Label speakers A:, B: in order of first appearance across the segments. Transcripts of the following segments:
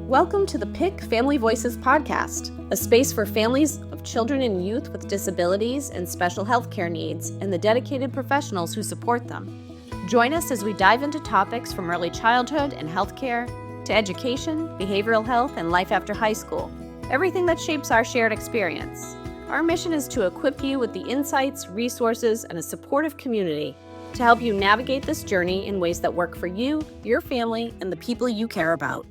A: Welcome to the Pick Family Voices podcast, a space for families of children and youth with disabilities and special healthcare needs and the dedicated professionals who support them. Join us as we dive into topics from early childhood and healthcare to education, behavioral health, and life after high school. Everything that shapes our shared experience. Our mission is to equip you with the insights, resources, and a supportive community to help you navigate this journey in ways that work for you, your family, and the people you care about.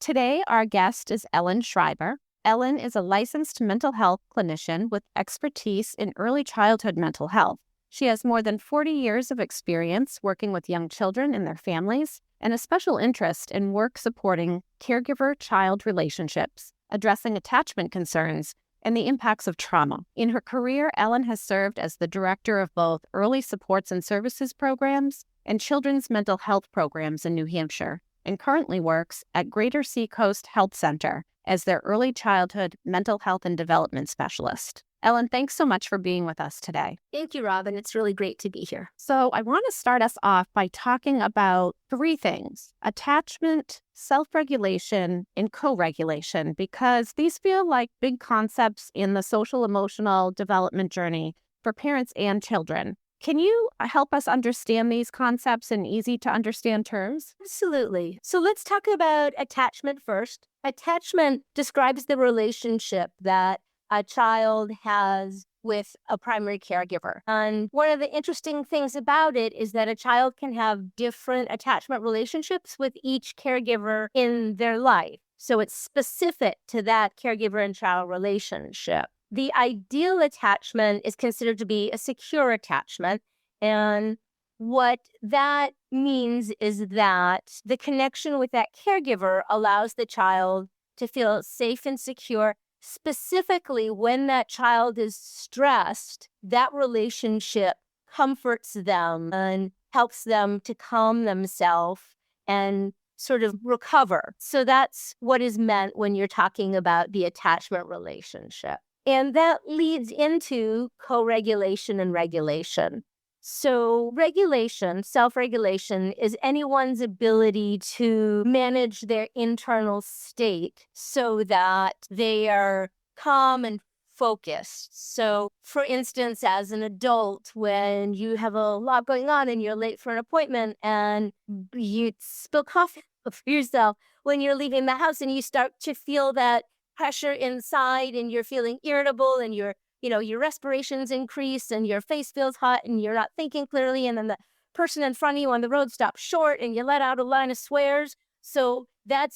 A: Today, our guest is Ellen Schreiber. Ellen is a licensed mental health clinician with expertise in early childhood mental health. She has more than 40 years of experience working with young children and their families, and a special interest in work supporting caregiver-child relationships, addressing attachment concerns, and the impacts of trauma. In her career, Ellen has served as the director of both early supports and services programs and children's mental health programs in New Hampshire, and currently works at Greater Seacoast Health Center as their early childhood mental health and development specialist. Ellen, thanks so much for being with us today.
B: Thank you, Robin. It's really great to be here.
A: So I want to start us off by talking about three things: attachment, self-regulation, and co-regulation, because these feel like big concepts in the social-emotional development journey for parents and children. Can you help us understand these concepts in easy-to-understand terms?
B: Absolutely. So let's talk about attachment first. Attachment describes the relationship that a child has with a primary caregiver. And one of the interesting things about it is that a child can have different attachment relationships with each caregiver in their life. So it's specific to that caregiver and child relationship. The ideal attachment is considered to be a secure attachment. And what that means is that the connection with that caregiver allows the child to feel safe and secure. Specifically, when that child is stressed, that relationship comforts them and helps them to calm themselves and sort of recover. So that's what is meant when you're talking about the attachment relationship. And that leads into co-regulation and regulation. So regulation, self-regulation, is anyone's ability to manage their internal state so that they are calm and focused. So, for instance, as an adult, when you have a lot going on and you're late for an appointment and you spill coffee for yourself when you're leaving the house and you start to feel that pressure inside and you're feeling irritable and your respirations increase and your face feels hot and you're not thinking clearly, and then the person in front of you on the road stops short and you let out a line of swears. So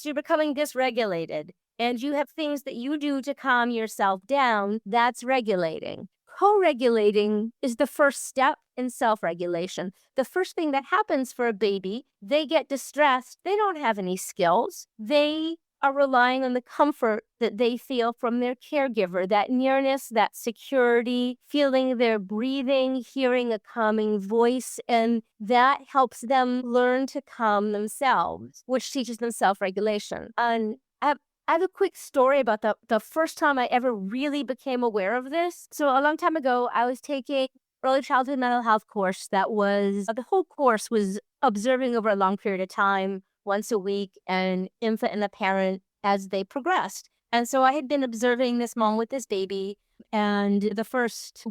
B: you're becoming dysregulated and you have things that you do to calm yourself down. That's regulating. Co-regulating is the first step in self-regulation. The first thing that happens for a baby, they get distressed. They don't have any skills. They are relying on the comfort that they feel from their caregiver, that nearness, that security, feeling their breathing, hearing a calming voice, and that helps them learn to calm themselves, which teaches them self-regulation. And I have a quick story about the first time I ever really became aware of this. So a long time ago, I was taking early childhood mental health course the whole course was observing over a long period of time, once a week, an infant and a parent as they progressed. And so I had been observing this mom with this baby, and the first, 2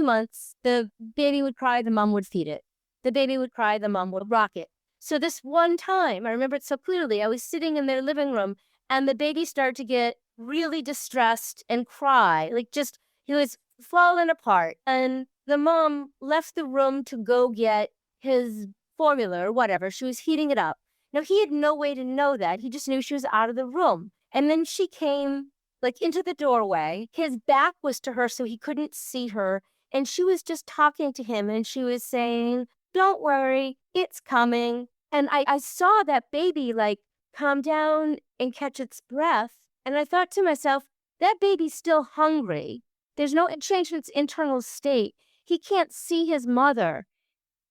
B: months, the baby would cry, the mom would feed it. The baby would cry, the mom would rock it. So this one time, I remember it so clearly, I was sitting in their living room, and the baby started to get really distressed and cry, he was falling apart. And the mom left the room to go get his formula or whatever. She was heating it up. Now, he had no way to know that. He just knew she was out of the room. And then she came into the doorway. His back was to her, so he couldn't see her. And she was just talking to him, and she was saying, "Don't worry, it's coming." And I saw that baby calm down and catch its breath. And I thought to myself, that baby's still hungry. There's no change in its internal state. He can't see his mother.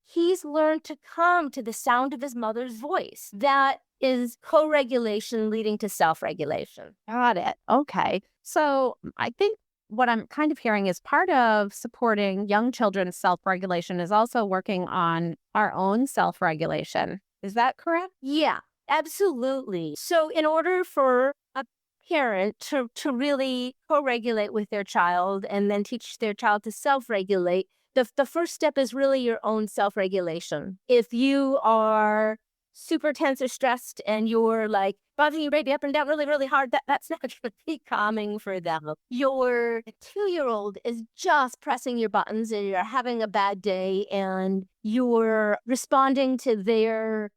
B: He's learned to calm to the sound of his mother's voice. That is co-regulation leading to self-regulation.
A: Got it. Okay. So I think what I'm kind of hearing is part of supporting young children's self-regulation is also working on our own self-regulation. Is that correct?
B: Yeah. Absolutely. So in order for a parent to really co-regulate with their child and then teach their child to self-regulate, the first step is really your own self-regulation. If you are super tense or stressed and you're like buzzing your baby up and down really, really hard, that's not going to be calming for them. Your 2-year-old is just pressing your buttons and you're having a bad day and you're responding to their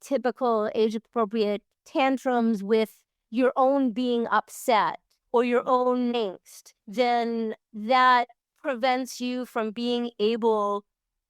B: typical age-appropriate tantrums with your own being upset or your own angst, then that prevents you from being able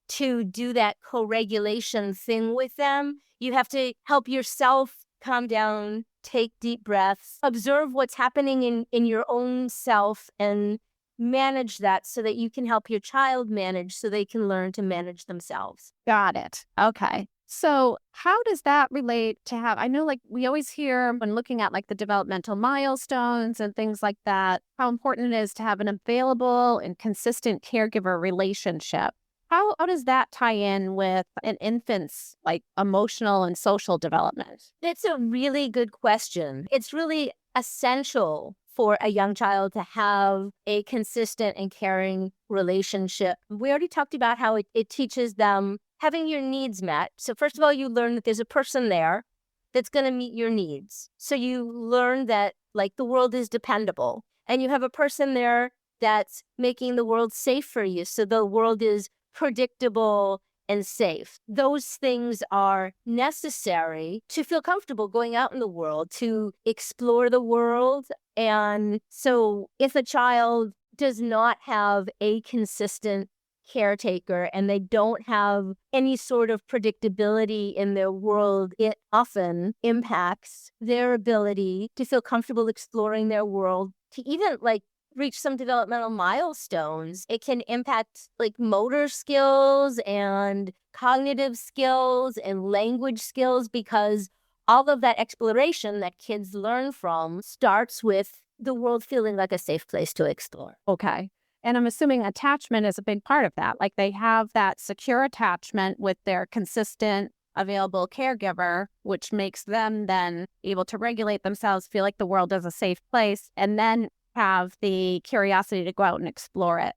B: to do that co-regulation thing with them. You have to help yourself calm down, take deep breaths, observe what's happening in your own self and manage that so that you can help your child manage so they can learn to manage themselves.
A: Got it. Okay. So how does that relate to I know like we always hear when looking at like the developmental milestones and things like that, how important it is to have an available and consistent caregiver relationship. How does that tie in with an infant's like emotional and social development?
B: It's a really good question. It's really essential for a young child to have a consistent and caring relationship. We already talked about how it teaches them having your needs met. So first of all, you learn that there's a person there that's going to meet your needs. So you learn that like the world is dependable and you have a person there that's making the world safe for you. So the world is predictable and safe. Those things are necessary to feel comfortable going out in the world, to explore the world. And so if a child does not have a consistent caretaker and they don't have any sort of predictability in their world, it often impacts their ability to feel comfortable exploring their world, to even like reach some developmental milestones. It can impact like motor skills and cognitive skills and language skills because all of that exploration that kids learn from starts with the world feeling like a safe place to explore.
A: Okay. And I'm assuming attachment is a big part of that. Like they have that secure attachment with their consistent, available caregiver, which makes them then able to regulate themselves, feel like the world is a safe place, and then have the curiosity to go out and explore it.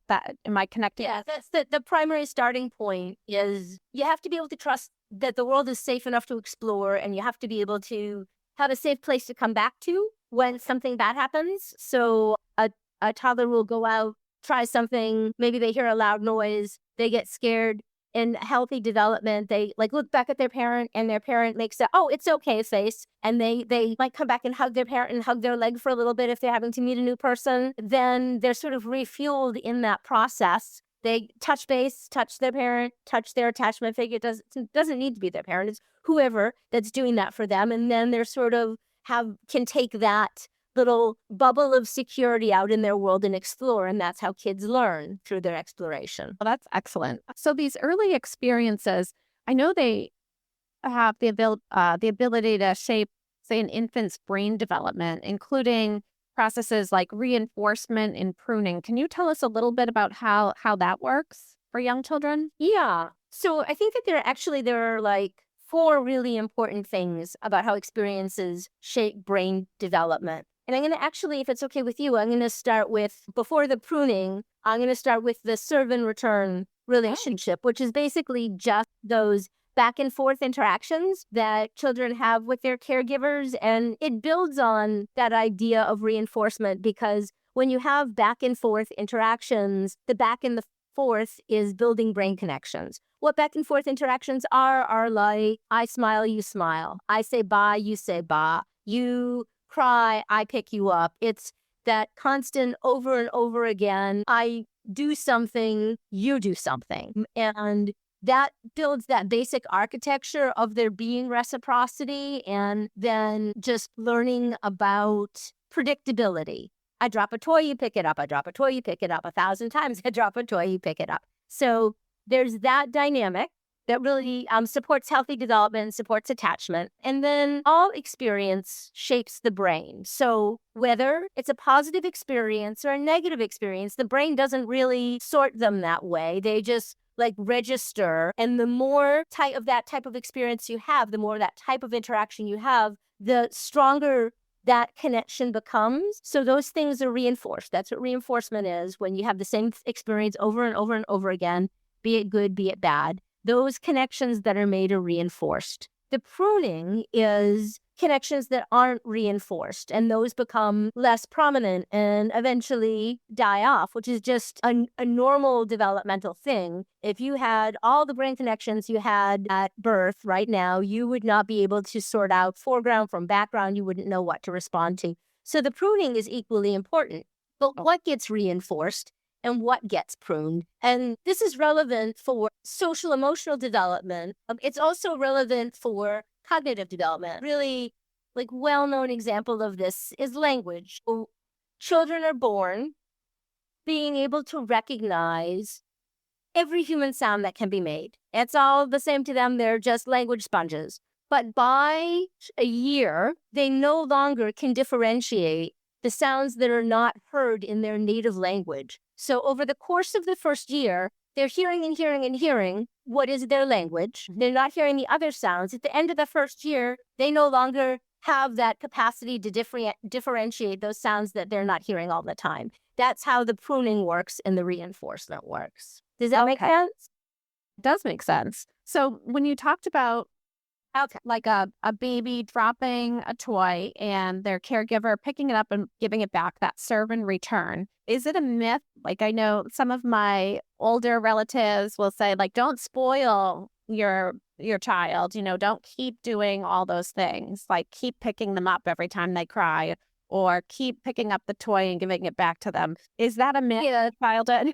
A: Am I connecting?
B: Yeah, that's the primary starting point is you have to be able to trust that the world is safe enough to explore, and you have to be able to have a safe place to come back to when something bad happens. So a toddler will go out, try something, maybe they hear a loud noise, they get scared. In healthy development, they like look back at their parent and their parent makes a, oh, it's okay face. And they might come back and hug their parent and hug their leg for a little bit if they're having to meet a new person. Then they're sort of refueled in that process. They touch base, touch their parent, touch their attachment figure. It doesn't need to be their parent. It's whoever that's doing that for them. And then they're sort of can take that little bubble of security out in their world and explore. And that's how kids learn through their exploration.
A: Well, that's excellent. So these early experiences, I know they have the ability to shape, say, an infant's brain development, including processes like reinforcement and pruning. Can you tell us a little bit about how that works for young children?
B: Yeah. So I think that there are like 4 really important things about how experiences shape brain development. And I'm going to actually, if it's okay with you, I'm going to start with, before the pruning, I'm going to start with the serve and return relationship, which is basically just those back and forth interactions that children have with their caregivers. And it builds on that idea of reinforcement because when you have back and forth interactions, the back and the forth is building brain connections. What back and forth interactions are like, I smile, you smile. I say bye, you say bye. You cry, I pick you up. It's that constant over and over again. I do something, you do something. And that builds that basic architecture of there being reciprocity and then just learning about predictability. I drop a toy, you pick it up. I drop a toy, you pick it up. 1,000 times I drop a toy, you pick it up. So there's that dynamic that really supports healthy development, supports attachment. And then all experience shapes the brain. So whether it's a positive experience or a negative experience, the brain doesn't really sort them that way. They just like register. And the more of that type of experience you have, the more that type of interaction you have, the stronger that connection becomes. So those things are reinforced. That's what reinforcement is, when you have the same experience over and over and over again, be it good, be it bad. Those connections that are made are reinforced. The pruning is connections that aren't reinforced, and those become less prominent and eventually die off, which is just a normal developmental thing. If you had all the brain connections you had at birth right now, you would not be able to sort out foreground from background. You wouldn't know what to respond to. So the pruning is equally important. But what gets reinforced and what gets pruned? And this is relevant for social emotional development. It's also relevant for cognitive development. Really, like, well-known example of this is language. Children are born being able to recognize every human sound that can be made. It's all the same to them. They're just language sponges. But by a year, they no longer can differentiate the sounds that are not heard in their native language. So over the course of the first year, they're hearing and hearing and hearing what is their language. They're not hearing the other sounds. At the end of the first year, they no longer have that capacity to differentiate those sounds that they're not hearing all the time. That's how the pruning works and the reinforcement works. Does that make sense?
A: It does make sense. So when you talked about like a baby dropping a toy and their caregiver picking it up and giving it back, that serve and return, is it a myth? Like, I know some of my older relatives will say, like, don't spoil your child, don't keep doing all those things, like keep picking them up every time they cry, or keep picking up the toy and giving it back to them. Is that a myth?
B: Yeah,
A: Childhood?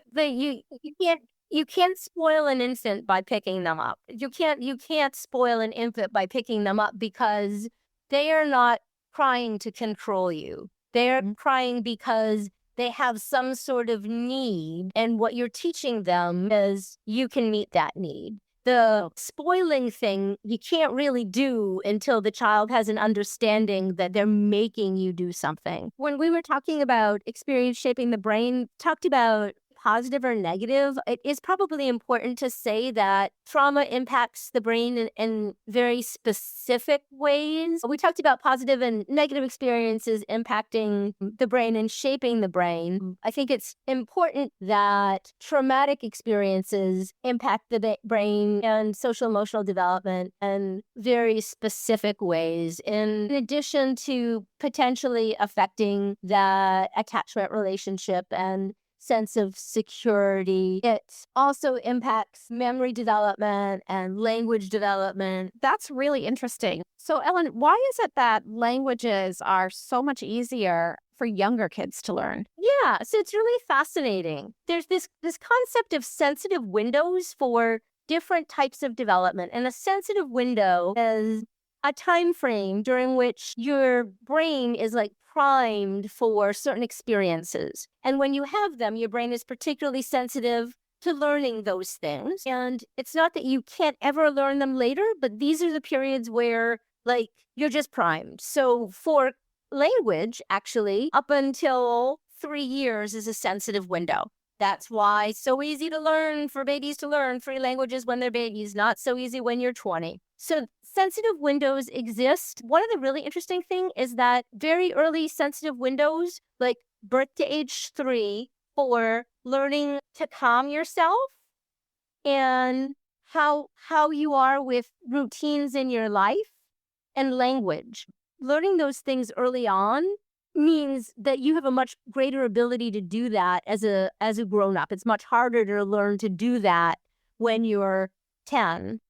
B: You can't spoil an infant by picking them up. You can't spoil an infant by picking them up, because they are not crying to control you. They are crying because they have some sort of need, and what you're teaching them is you can meet that need. The spoiling thing you can't really do until the child has an understanding that they're making you do something. When we were talking about experience shaping the brain, talked about positive or negative, it is probably important to say that trauma impacts the brain in very specific ways. We talked about positive and negative experiences impacting the brain and shaping the brain. I think it's important that traumatic experiences impact the brain and social emotional development in very specific ways, in addition to potentially affecting the attachment relationship and sense of security. It also impacts memory development and language development.
A: That's really interesting. So, Ellen, why is it that languages are so much easier for younger kids to learn?
B: Yeah, so it's really fascinating. There's this concept of sensitive windows for different types of development. And a sensitive window is a time frame during which your brain is like primed for certain experiences. And when you have them, your brain is particularly sensitive to learning those things. And it's not that you can't ever learn them later, but these are the periods where, like, you're just primed. So for language, actually, up until 3 years is a sensitive window. That's why it's so easy to learn for babies to learn 3 languages when they're babies, not so easy when you're 20. So sensitive windows exist. One of the really interesting things is that very early sensitive windows, like birth to age 3, for learning to calm yourself and how you are with routines in your life and language. Learning those things early on means that you have a much greater ability to do that as a grown-up. It's much harder to learn to do that when you're 10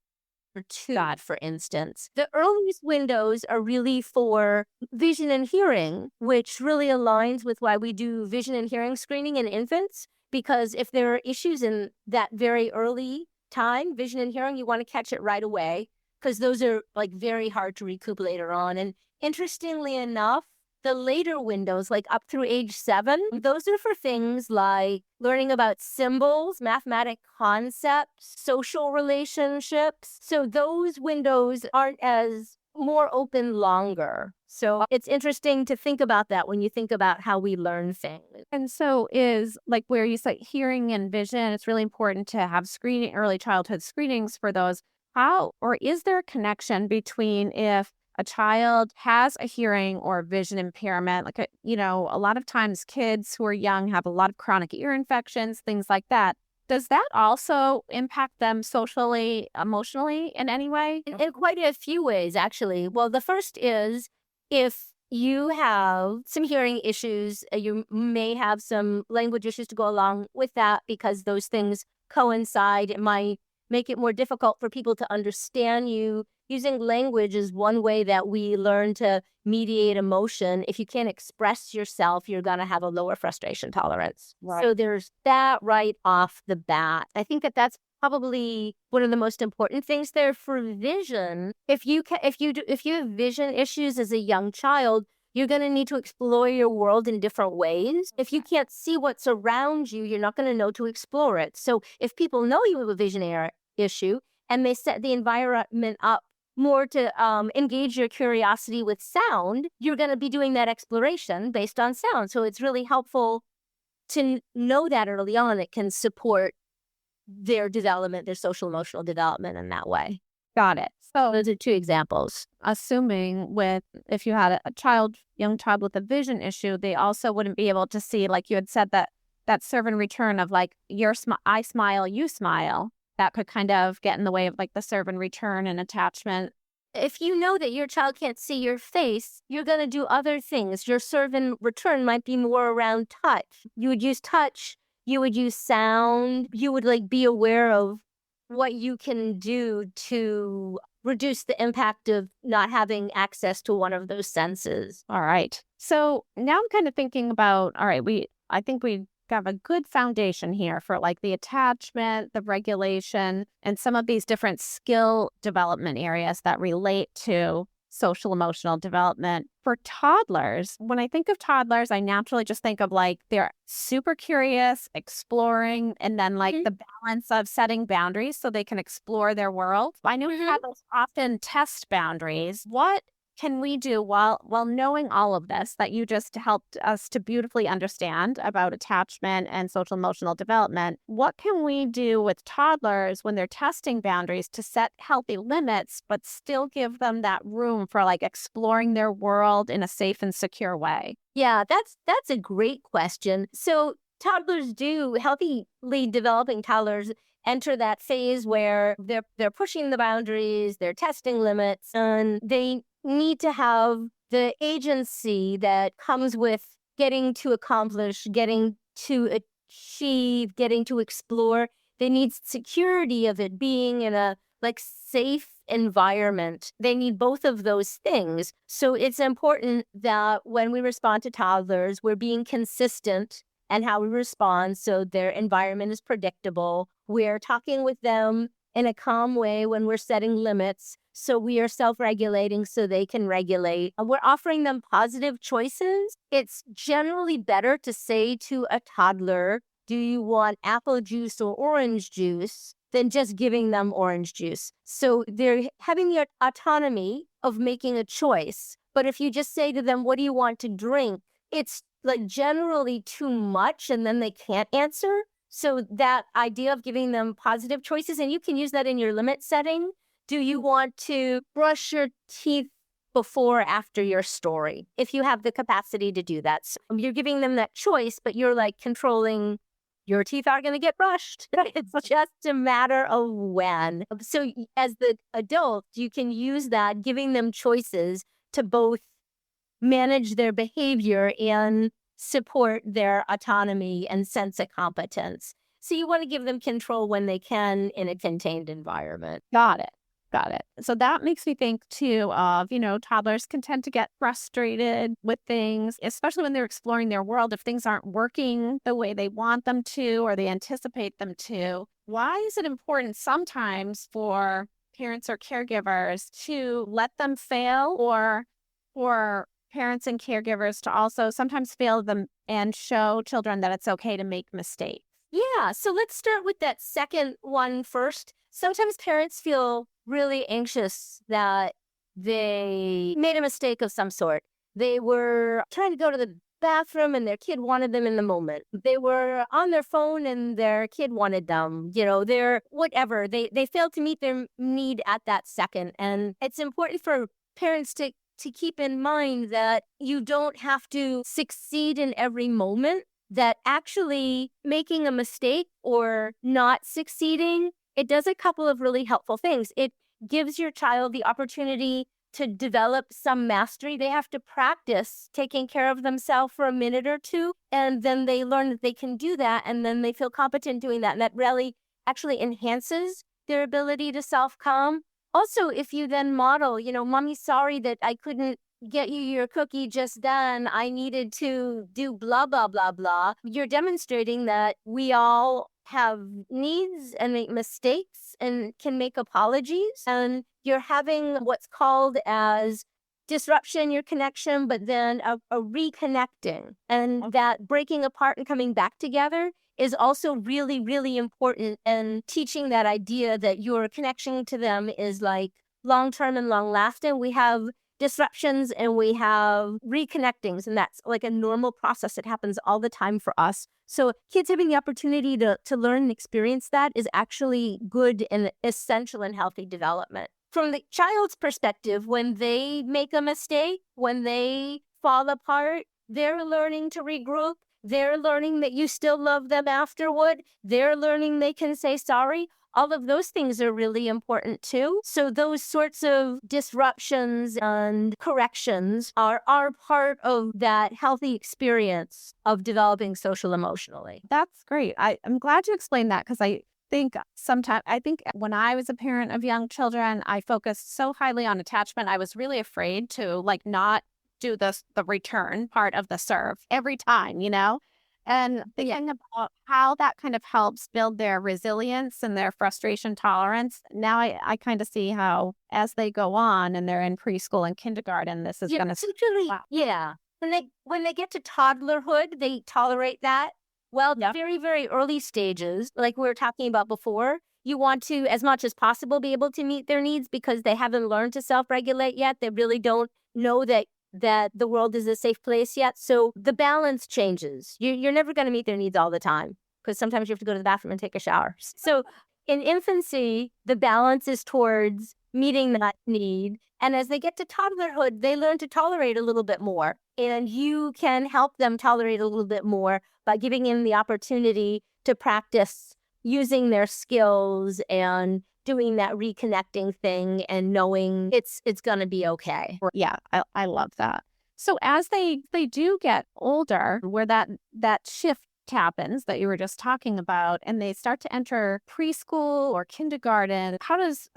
B: or 2, for instance. The earliest windows are really for vision and hearing, which really aligns with why we do vision and hearing screening in infants, because if there are issues in that very early time, vision and hearing, you want to catch it right away, because those are like very hard to recoup later on. And interestingly enough, the later windows, like up through age 7, those are for things like learning about symbols, mathematic concepts, social relationships. So those windows aren't as more open longer. So it's interesting to think about that when you think about how we learn things.
A: And so is like where you say hearing and vision, it's really important to have early childhood screenings for those. How, or is there a connection between if a child has a hearing or vision impairment, like, a lot of times kids who are young have a lot of chronic ear infections, things like that. Does that also impact them socially, emotionally in any way?
B: In quite a few ways, actually. Well, the first is if you have some hearing issues, you may have some language issues to go along with that because those things coincide. It might make it more difficult for people to understand you. Using language is one way that we learn to mediate emotion. If you can't express yourself, you're going to have a lower frustration tolerance.
A: Right.
B: So there's that right off the bat. I think that that's probably one of the most important things there. For vision, if you have vision issues as a young child, you're going to need to explore your world in different ways. If you can't see what's around you, you're not going to know to explore it. So if people know you have a vision issue and they set the environment up more to engage your curiosity with sound, you're going to be doing that exploration based on sound. So it's really helpful to know that early on. It can support their development, their social emotional development in that way.
A: Got it. So
B: Those are two examples.
A: assuming if you had a young child with a vision issue, they also wouldn't be able to see, like you had said, that serve and return of like I smile, you smile. That could kind of get in the way of like the serve and return and attachment.
B: If you know that your child can't see your face, you're going to do other things. Your serve and return might be more around touch. You would use touch. You would use sound. You would be aware of what you can do to reduce the impact of not having access to one of those senses.
A: All right. So now I'm kind of thinking about, all right, I think we have a good foundation here for like the attachment, the regulation, and some of these different skill development areas that relate to social emotional development. For toddlers, when I think of toddlers, I naturally just think of like they're super curious, exploring, and then like the balance of setting boundaries so they can explore their world. I know toddlers often test boundaries. What can we do while knowing all of this that you just helped us to beautifully understand about attachment and social emotional development? What can we do with toddlers when they're testing boundaries to set healthy limits, but still give them that room for like exploring their world in a safe and secure way?
B: Yeah, that's a great question. So healthily developing toddlers enter that phase where they're pushing the boundaries, they're testing limits, and they need to have the agency that comes with getting to accomplish, getting to achieve, getting to explore. They need security of it being in a safe environment. They need both of those things. So it's important that when we respond to toddlers, we're being consistent and how we respond so their environment is predictable. We're talking with them in a calm way when we're setting limits. So we are self-regulating so they can regulate. We're offering them positive choices. It's generally better to say to a toddler, do you want apple juice or orange juice, than just giving them orange juice. So they're having the autonomy of making a choice. But if you just say to them, what do you want to drink? It's generally too much and then they can't answer. So that idea of giving them positive choices, and you can use that in your limit setting. Do you want to brush your teeth before or after your story? If you have the capacity to do that. So you're giving them that choice, but you're controlling your teeth are going to get brushed. It's just a matter of when. So as the adult, you can use that, giving them choices to both manage their behavior and support their autonomy and sense of competence. So you want to give them control when they can in a contained environment.
A: Got it. So that makes me think too of, toddlers can tend to get frustrated with things, especially when they're exploring their world. If things aren't working the way they want them to or they anticipate them to, why is it important sometimes for parents or caregivers to let them fail, or for parents and caregivers to also sometimes fail them and show children that it's okay to make mistakes?
B: Yeah, so let's start with that second one first. Sometimes parents feel really anxious that they made a mistake of some sort. They were trying to go to the bathroom and their kid wanted them in the moment. They were on their phone and their kid wanted them. They're whatever. They failed to meet their need at that second. And it's important for parents to keep in mind that you don't have to succeed in every moment, that actually making a mistake or not succeeding, it does a couple of really helpful things. It gives your child the opportunity to develop some mastery. They have to practice taking care of themselves for a minute or two, and then they learn that they can do that, and then they feel competent doing that, and that really actually enhances their ability to self-calm. Also, if you then model, Mommy, sorry that I couldn't get you your cookie just then. I needed to do blah, blah, blah, blah. You're demonstrating that we all have needs and make mistakes and can make apologies. And you're having what's called as disruption in your connection, but then a reconnecting. And that breaking apart and coming back together is also really, really important, and teaching that idea that your connection to them is like long-term and long-lasting. We have disruptions and we have reconnectings, and that's like a normal process that happens all the time for us. So kids having the opportunity to learn and experience that is actually good and essential in healthy development. From the child's perspective, when they make a mistake, when they fall apart, they're learning to regroup. They're learning that you still love them afterward. They're learning they can say sorry. All of those things are really important too. So those sorts of disruptions and corrections are part of that healthy experience of developing social emotionally.
A: That's great. I'm glad you explained that, because I think when I was a parent of young children, I focused so highly on attachment. I was really afraid to not do the return part of the serve every time, and thinking about how that kind of helps build their resilience and their frustration tolerance. Now I kind of see how, as they go on and they're in preschool and kindergarten, this is going to...
B: Wow. Yeah. When they get to toddlerhood, they tolerate that. Well, very, very early stages, like we were talking about before, you want to, as much as possible, be able to meet their needs because they haven't learned to self-regulate yet. They really don't know that the world is a safe place yet. So the balance changes. You're never going to meet their needs all the time, because sometimes you have to go to the bathroom and take a shower. So in infancy, the balance is towards meeting that need. And as they get to toddlerhood, they learn to tolerate a little bit more. And you can help them tolerate a little bit more by giving them the opportunity to practice using their skills and doing that reconnecting thing and knowing it's going to be okay.
A: Yeah, I love that. So as they do get older, where that shift happens that you were just talking about, and they start to enter preschool or kindergarten, how does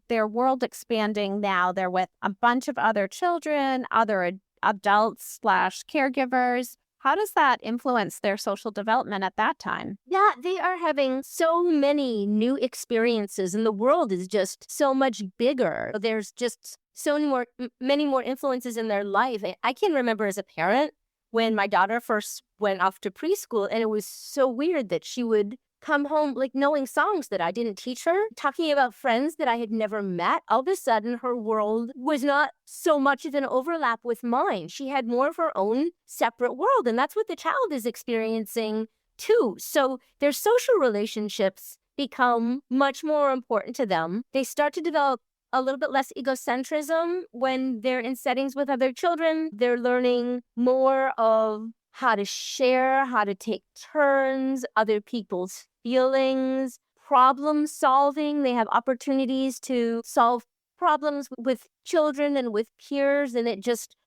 A: their world expanding now? They're with a bunch of other children, other adults / caregivers. How does that influence their social development at that time?
B: Yeah, they are having so many new experiences, and the world is just so much bigger. There's just many more influences in their life. I can remember as a parent when my daughter first went off to preschool, and it was so weird that she would come home knowing songs that I didn't teach her, talking about friends that I had never met. All of a sudden, her world was not so much of an overlap with mine. She had more of her own separate world, and that's what the child is experiencing too. So their social relationships become much more important to them. They start to develop a little bit less egocentrism when they're in settings with other children. They're learning more of how to share, how to take turns, other people's feelings, problem solving. They have opportunities to solve problems with children and with peers, and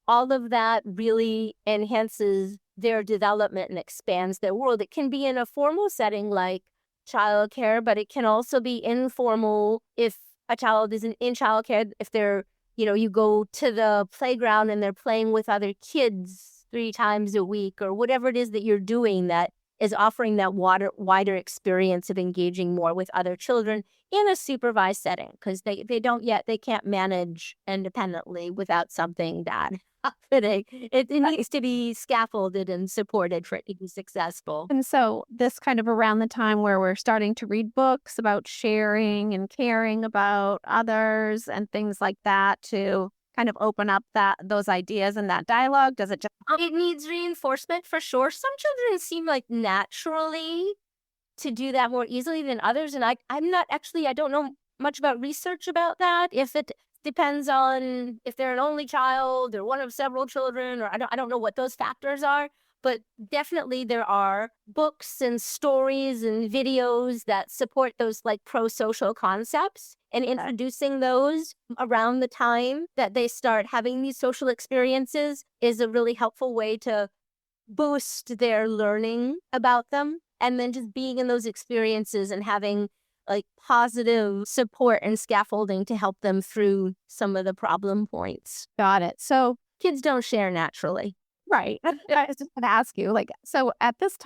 B: all of that really enhances their development and expands their world. It can be in a formal setting like childcare, but it can also be informal if a child isn't in childcare. If they're, you go to the playground and they're playing with other kids 3 times a week, or whatever it is that you're doing that is offering that wider experience of engaging more with other children in a supervised setting, because they can't manage independently without something that happening. It needs to be scaffolded and supported for it to be successful.
A: And so this kind of around the time where we're starting to read books about sharing and caring about others and things like that to kind of open up those ideas and that dialogue? Does it just
B: It needs reinforcement for sure. Some children seem like naturally to do that more easily than others. And I don't know much about research about that. If it depends on if they're an only child or one of several children, or I don't know what those factors are. But definitely there are books and stories and videos that support those like pro-social concepts, and introducing those around the time that they start having these social experiences is a really helpful way to boost their learning about them. And then just being in those experiences and having like positive support and scaffolding to help them through some of the problem points.
A: got it? So,
B: Kids don't share naturally.
A: right. I was just going to ask you, like, so at this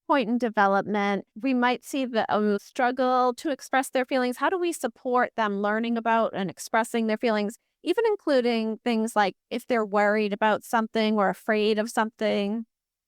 A: point in development, we might see the struggle to express their feelings. How do we support them learning about and expressing their feelings, even including things like if they're worried about something or afraid of something?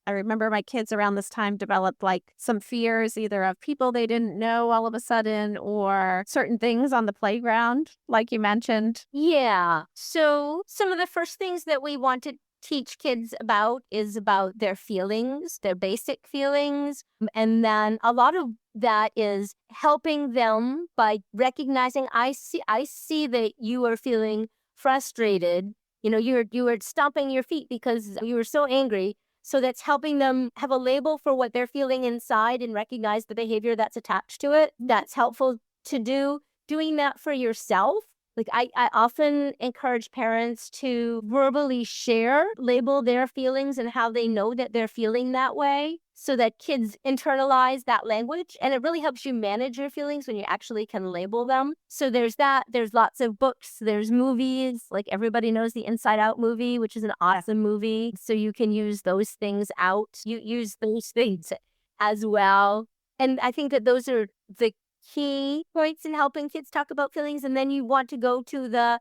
A: I remember my kids around this time developed like some fears, either of people they didn't know all of a sudden or certain things on the playground, like you mentioned.
B: Yeah. So some of the first things that we want to teach kids about is about their feelings, their basic feelings. And then a lot of that is helping them by recognizing, I see that you are feeling frustrated. You were stomping your feet because you were so angry. So that's helping them have a label for what they're feeling inside and recognize the behavior that's attached to it. That's helpful to do. Doing that for yourself. Like I often encourage parents to verbally label their feelings and how they know that they're feeling that way, so that kids internalize that language. And it really helps you manage your feelings when you actually can label them. So there's that. There's lots of books. There's movies. Like everybody knows the Inside Out movie, which is an awesome movie. So you can use those things out. You use those things as well. And I think that those are the key points in helping kids talk about feelings. And then you want to go to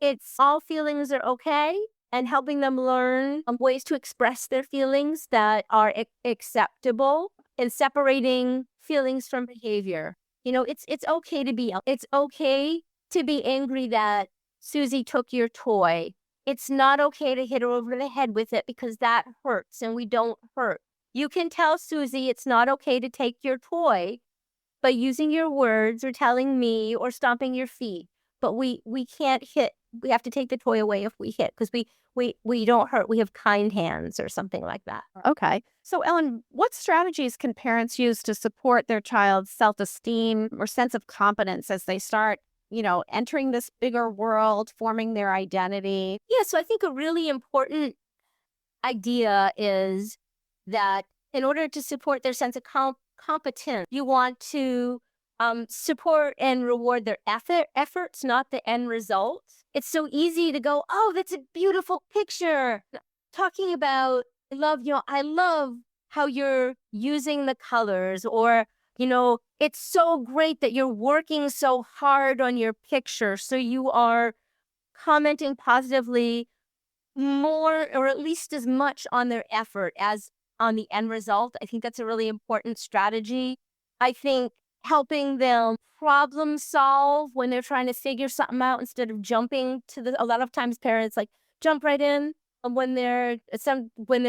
B: it's all feelings are okay, and helping them learn ways to express their feelings that are acceptable, and separating feelings from behavior. It's okay to be angry that Susie took your toy. It's not okay to hit her over the head with it because that hurts and we don't hurt. You can tell Susie it's not okay to take your toy by using your words or telling me or stomping your feet. But we can't hit. We have to take the toy away if we hit, because we don't hurt. We have kind hands or something like that.
A: Okay. So, Ellen, what strategies can parents use to support their child's self-esteem or sense of competence as they start, entering this bigger world, forming their identity?
B: Yeah, so I think a really important idea is that in order to support their sense of competence, you want to support and reward their efforts, not the end result. It's so easy to go, oh, that's a beautiful picture. Talking about, I love how you're using the colors, or, it's so great that you're working so hard on your picture. So you are commenting positively more, or at least as much, on their effort as on the end result. I think that's a really important strategy. I think helping them problem solve when they're trying to figure something out, instead of jumping to a lot of times parents like jump right in when their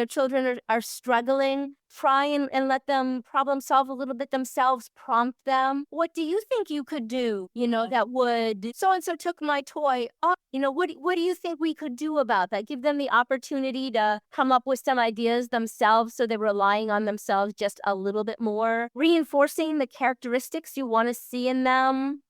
B: children are struggling. Try and let them problem solve a little bit themselves. Prompt them. What do you think you could do? That would, so and so took my toy. Oh, what do you think we could do about that? Give them the opportunity to come up with some ideas themselves, so they're relying on themselves just a little bit more. Reinforcing the characteristics you want to see in them.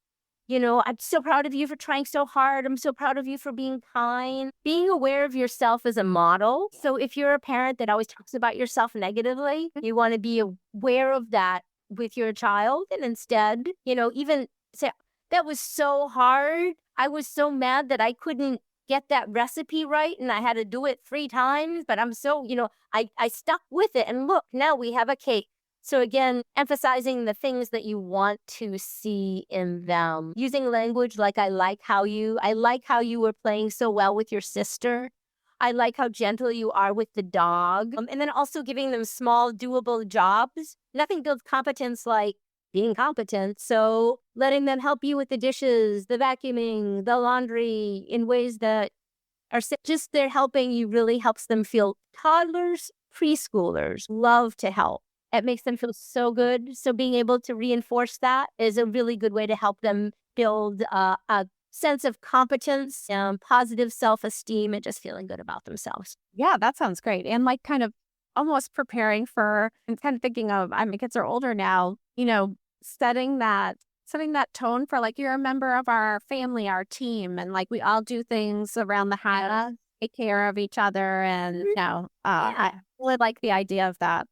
B: I'm so proud of you for trying so hard. I'm so proud of you for being kind. Being aware of yourself as a model. So if you're a parent that always talks about yourself negatively, you want to be aware of that with your child. And instead, even say, that was so hard. I was so mad that I couldn't get that recipe right and I had to do it 3 times. But I'm so, I stuck with it. And look, now we have a cake. So again, emphasizing the things that you want to see in them. Using language like I like how you were playing so well with your sister. I like how gentle you are with the dog. And then also giving them small, doable jobs. Nothing builds competence like being competent. So letting them help you with the dishes, the vacuuming, the laundry in ways that are just they're helping you really helps them feel. Toddlers, preschoolers love to help. It makes them feel so good. So being able to reinforce that is a really good way to help them build a sense of competence, positive self-esteem, and just feeling good about themselves.
A: Yeah, that sounds great. And like kind of almost preparing for and kind of thinking of, I mean, kids are older now, setting that tone for like you're a member of our family, our team, and like we all do things around the house, take care of each other. And I really like the idea of that.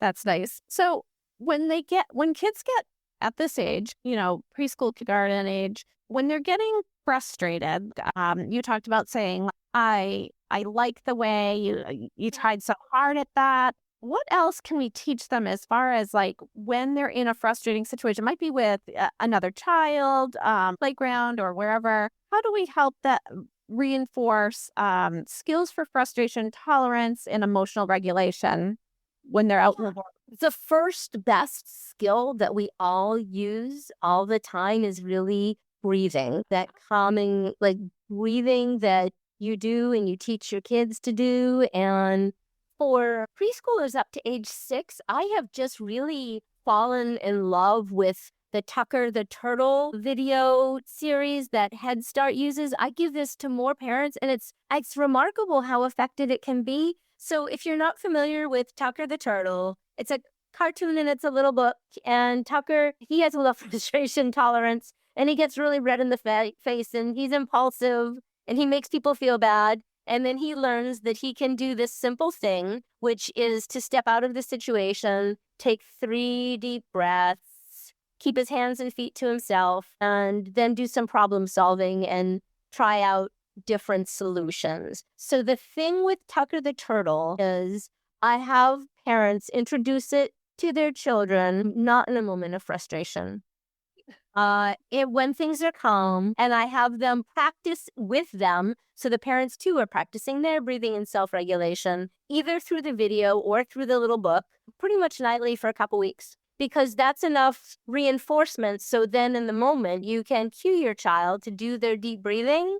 A: That's nice. So when kids get at this age, preschool, kindergarten age, when they're getting frustrated, you talked about saying, I like the way you tried so hard at that. What else can we teach them as far as like when they're in a frustrating situation? It might be with another child, playground or wherever. How do we help that reinforce skills for frustration, tolerance, and emotional regulation when they're out in the world?
B: The first best skill that we all use all the time is really breathing. That calming, like breathing that you do and you teach your kids to do. And for preschoolers up to age 6, I have just really fallen in love with the Tucker the Turtle video series that Head Start uses. I give this to more parents, and it's remarkable how effective it can be. So if you're not familiar with Tucker the Turtle, it's a cartoon and it's a little book. And Tucker, he has a low frustration tolerance, and he gets really red in the face, and he's impulsive, and he makes people feel bad. And then he learns that he can do this simple thing, which is to step out of the situation, take 3 deep breaths, keep his hands and feet to himself, and then do some problem solving and try out different solutions. So the thing with Tucker the Turtle is I have parents introduce it to their children, not in a moment of frustration. When things are calm, and I have them practice with them. So the parents too are practicing their breathing and self-regulation, either through the video or through the little book, pretty much nightly for a couple weeks, because that's enough reinforcement. So then in the moment, you can cue your child to do their deep breathing,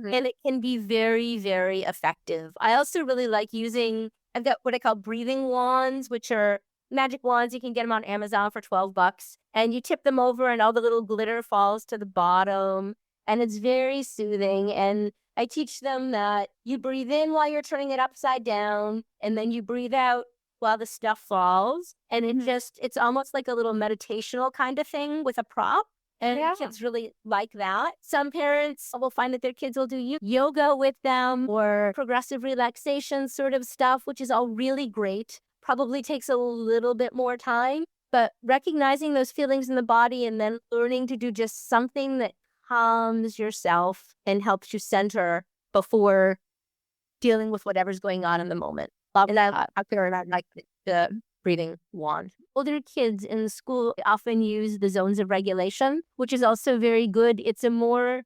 B: and it can be very, very effective. I also really like I've got what I call breathing wands, which are magic wands. You can get them on Amazon for $12, and you tip them over and all the little glitter falls to the bottom, and it's very soothing. And I teach them that you breathe in while you're turning it upside down, and then you breathe out while the stuff falls. And it's almost like a little meditational kind of thing with a prop. And kids really like that. Some parents will find that their kids will do yoga with them or progressive relaxation sort of stuff, which is all really great. Probably takes a little bit more time, but recognizing those feelings in the body and then learning to do just something that calms yourself and helps you center before dealing with whatever's going on in the moment. And I like the breathing wand. Older kids in school often use the zones of regulation, which is also very good. It's a more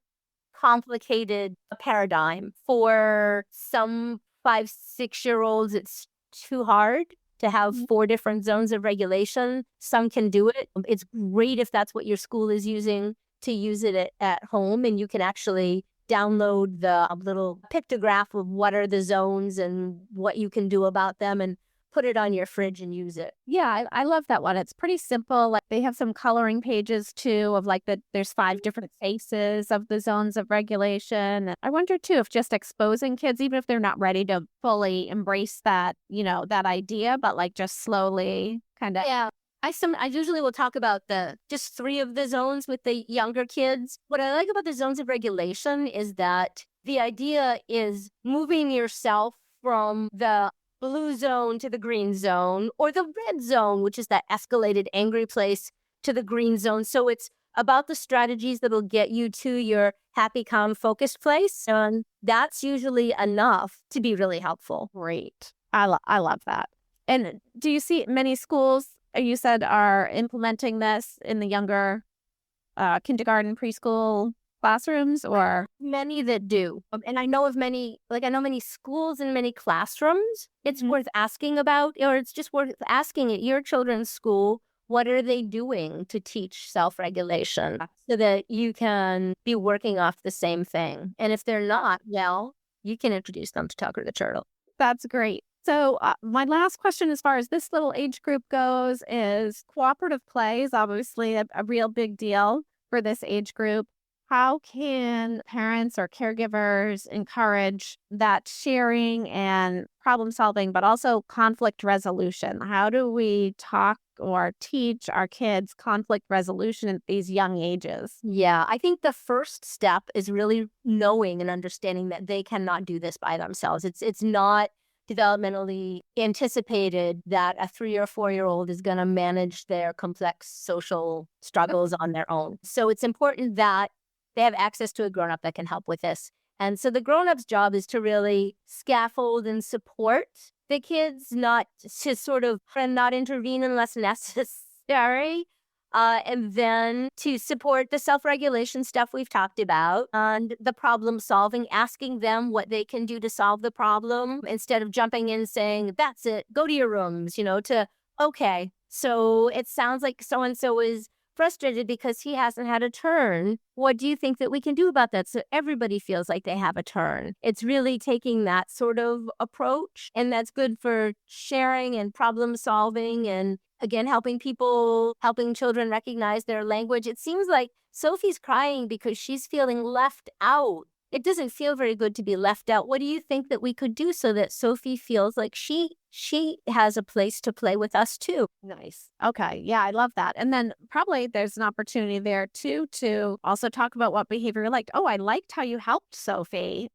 B: complicated paradigm. For some 5-6-year-olds, it's too hard to have 4 different zones of regulation. Some can do it. It's great if that's what your school is using to use it at home, and you can actually download the little pictograph of what are the zones and what you can do about them and put it on your fridge and use it.
A: Yeah, I love that one. It's pretty simple. Like they have some coloring pages too of like there's 5 different faces of the zones of regulation. And I wonder too if just exposing kids, even if they're not ready to fully embrace that, that idea, but like just slowly kind of.
B: Yeah. I usually will talk about just 3 of the zones with the younger kids. What I like about the zones of regulation is that the idea is moving yourself from the blue zone to the green zone, or the red zone, which is that escalated angry place, to the green zone. So it's about the strategies that will get you to your happy, calm, focused place. And that's usually enough to be really helpful.
A: Great. I love that. And do you see many schools you said, are implementing this in the younger kindergarten, preschool classrooms, or?
B: Many that do. And I know of many, I know many schools and many classrooms. It's worth asking about, or it's just worth asking at your children's school, what are they doing to teach self-regulation so that you can be working off the same thing? And if they're not, well, you can introduce them to Tucker the Turtle.
A: That's great. So my last question as far as this little age group goes is cooperative play is obviously a real big deal for this age group. How can parents or caregivers encourage that sharing and problem solving, but also conflict resolution? How do we talk or teach our kids conflict resolution at these young ages?
B: Yeah, I think the first step is really knowing and understanding that they cannot do this by themselves. It's not developmentally anticipated that a 3 or 4-year-old is going to manage their complex social struggles on their own. So it's important that they have access to a grown-up that can help with this. And so the grown-up's job is to really scaffold and support the kids, not to sort of not intervene unless necessary. And then to support the self-regulation stuff we've talked about and the problem solving, asking them what they can do to solve the problem instead of jumping in saying, that's it, go to your rooms, okay, so it sounds like so-and-so is frustrated because he hasn't had a turn. What do you think that we can do about that so everybody feels like they have a turn? It's really taking that sort of approach, and that's good for sharing and problem solving and, again, helping children recognize their language. It seems like Sophie's crying because she's feeling left out. It doesn't feel very good to be left out. What do you think that we could do so that Sophie feels like she has a place to play with us too?
A: Nice. Okay. Yeah, I love that. And then probably there's an opportunity there too to also talk about what behavior you liked. Oh, I liked how you helped Sophie,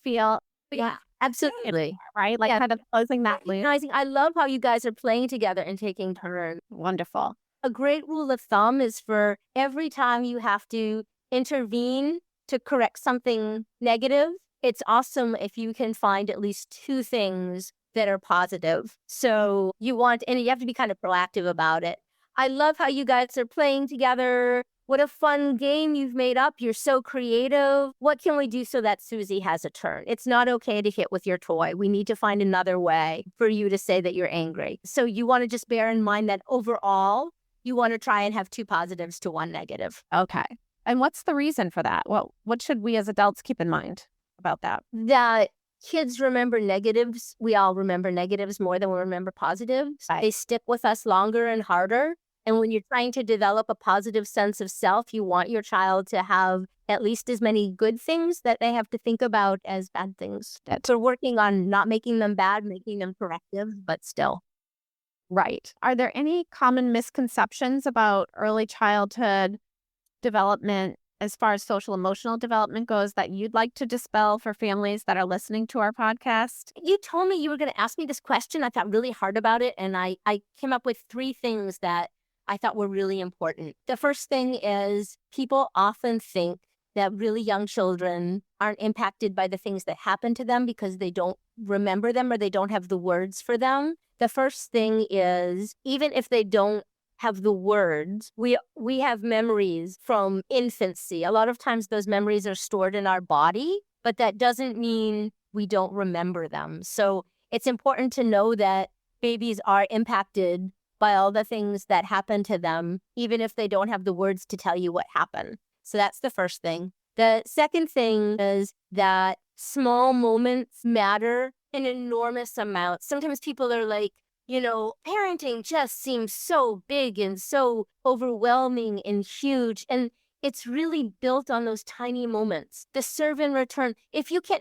A: feel.
B: Yeah, absolutely.
A: Right? Like kind of closing that loop.
B: I love how you guys are playing together and taking turns.
A: Wonderful.
B: A great rule of thumb is for every time you have to intervene to correct something negative, it's awesome if you can find at least 2 things that are positive. So you have to be kind of proactive about it. I love how you guys are playing together. What a fun game you've made up. You're so creative. What can we do so that Susie has a turn? It's not okay to hit with your toy. We need to find another way for you to say that you're angry. So you want to just bear in mind that overall, you want to try and have 2 positives to 1 negative.
A: Okay. And what's the reason for that? What should we as adults keep in mind about that?
B: That kids remember negatives. We all remember negatives more than we remember positives. Right. They stick with us longer and harder. And when you're trying to develop a positive sense of self, you want your child to have at least as many good things that they have to think about as bad things. So working on not making them bad, making them corrective, but still.
A: Right. Are there any common misconceptions about early childhood development as far as social emotional development goes that you'd like to dispel for families that are listening to our podcast?
B: You told me you were going to ask me this question. I thought really hard about it, and I came up with 3 things that I thought were really important. The first thing is people often think that really young children aren't impacted by the things that happen to them because they don't remember them or they don't have the words for them. The first thing is, even if they don't have the words, we have memories from infancy. A lot of times those memories are stored in our body, but that doesn't mean we don't remember them. So it's important to know that babies are impacted by all the things that happen to them, even if they don't have the words to tell you what happened. So that's the first thing. The second thing is that small moments matter an enormous amount. Sometimes people are like, parenting just seems so big and so overwhelming and huge. And it's really built on those tiny moments. The serve and return.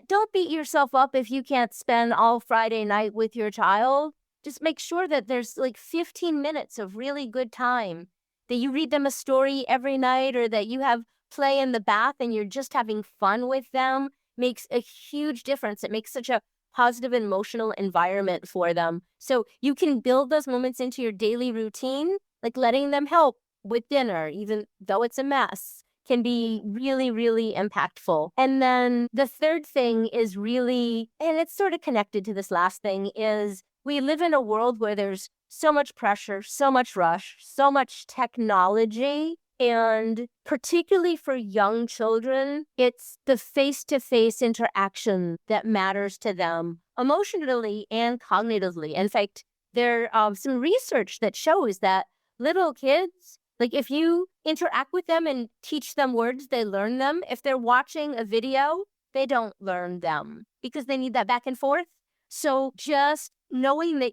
B: Don't beat yourself up if you can't spend all Friday night with your child. Just make sure that there's like 15 minutes of really good time, that you read them a story every night, or that you have play in the bath and you're just having fun with them. Makes a huge difference. It makes such a positive emotional environment for them. So you can build those moments into your daily routine, like letting them help with dinner, even though it's a mess, can be really, really impactful. And then the third thing is really, and it's sort of connected to this last thing, is we live in a world where there's so much pressure, so much rush, so much technology. And particularly for young children, it's the face-to-face interaction that matters to them emotionally and cognitively. In fact, there's some research that shows that little kids, like if you interact with them and teach them words, they learn them. If they're watching a video, they don't learn them because they need that back and forth. So just knowing that,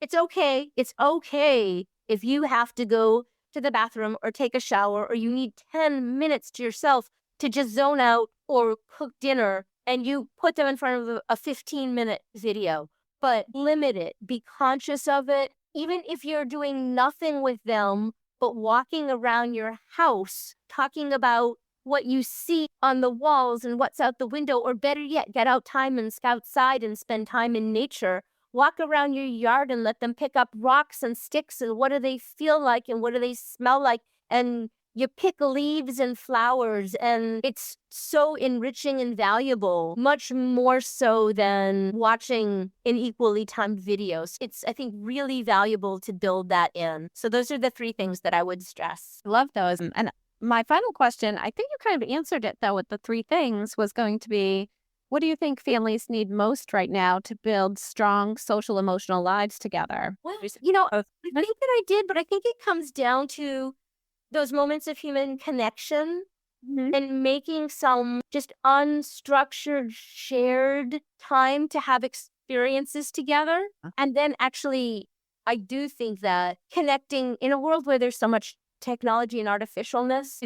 B: it's okay. It's okay if you have to go to the bathroom or take a shower or you need 10 minutes to yourself to just zone out or cook dinner and you put them in front of a 15-minute video. But limit it. Be conscious of it. Even if you're doing nothing with them, but walking around your house, talking about what you see on the walls and what's out the window, or better yet, get out time and outside and spend time in nature. Walk around your yard and let them pick up rocks and sticks and what do they feel like and what do they smell like. And you pick leaves and flowers and it's so enriching and valuable, much more so than watching an equally timed videos. It's, I think, really valuable to build that in. So those are the 3 things that I would stress.
A: Love those. And my final question, I think you kind of answered it though with the 3 things, was going to be, what do you think families need most right now to build strong social emotional lives together?
B: Well, I think that I did, but I think it comes down to those moments of human connection and making some just unstructured, shared time to have experiences together. And then actually, I do think that connecting in a world where there's so much technology and artificialness,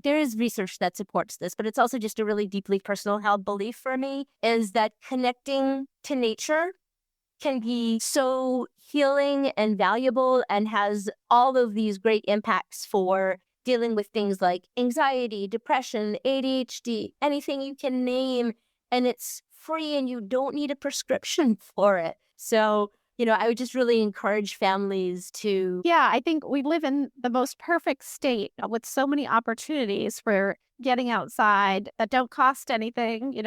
B: there is research that supports this, but it's also just a really deeply personal held belief for me, is that connecting to nature can be so healing and valuable and has all of these great impacts for dealing with things like anxiety, depression, ADHD, anything you can name, and it's free and you don't need a prescription for it. So I would just really encourage families to...
A: Yeah, I think we live in the most perfect state with so many opportunities for getting outside that don't cost anything,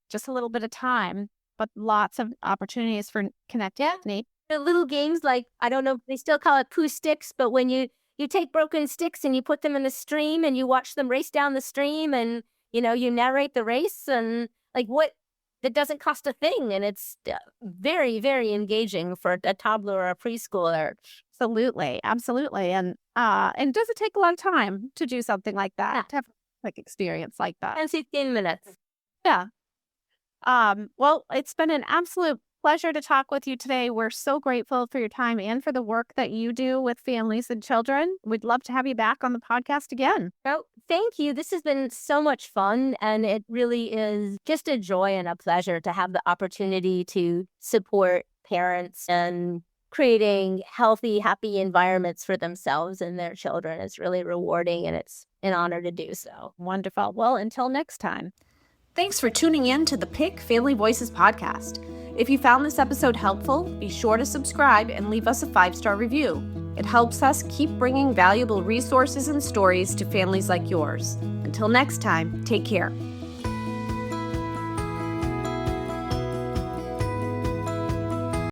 A: just a little bit of time, but lots of opportunities for connecting with nature.
B: The little games like, I don't know, they still call it poo sticks, but when you take broken sticks and you put them in the stream and you watch them race down the stream and, you narrate the race and that doesn't cost a thing. And it's very, very engaging for a toddler or a preschooler.
A: Absolutely. Absolutely. And does it take a lot of time to do something like that?
B: Yeah.
A: To have a quick experience like that?
B: 10-15 minutes.
A: Yeah. Well, it's been an absolute pleasure to talk with you today. We're so grateful for your time and for the work that you do with families and children. We'd love to have you back on the podcast again.
B: Oh, thank you. This has been so much fun, and it really is just a joy and a pleasure to have the opportunity to support parents and creating healthy, happy environments for themselves and their children. It's really rewarding, and it's an honor to do so.
A: Wonderful. Well, until next time. Thanks for tuning in to the PIC Family Voices podcast. If you found this episode helpful, be sure to subscribe and leave us a 5-star review. It helps us keep bringing valuable resources and stories to families like yours. Until next time, take care.